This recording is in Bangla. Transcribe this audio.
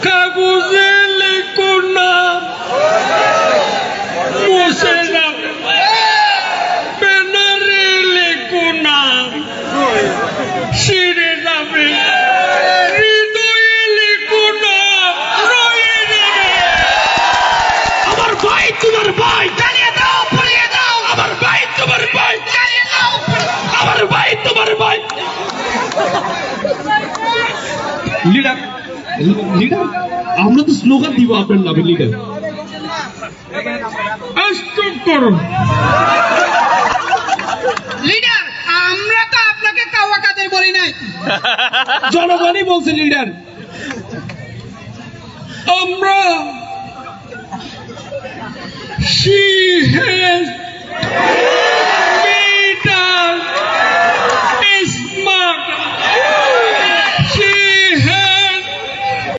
কাগজে লিখো না, মুছে যাবে, ব্যানারে লিখো না, ছিঁড়ে যাবে, হৃদয়ে লিখো না, রয়ে যাবে। আমার ভাই তোমার ভাই, জ্বালিয়ে দাও, পুড়িয়ে দাও। আমার ভাই তোমার ভাই, জ্বালিয়ে দাও, আমার ভাই তোমার ভাই। লিডার, লিডার, আমরা তো স্লোগান দিব আপনার নামে। লিডার স্টপ করুন। লিডার, আমরা তো আপনাকে কাওয়া কাদের বলি নাই, জনগণই বলছে। লিডার, আমরা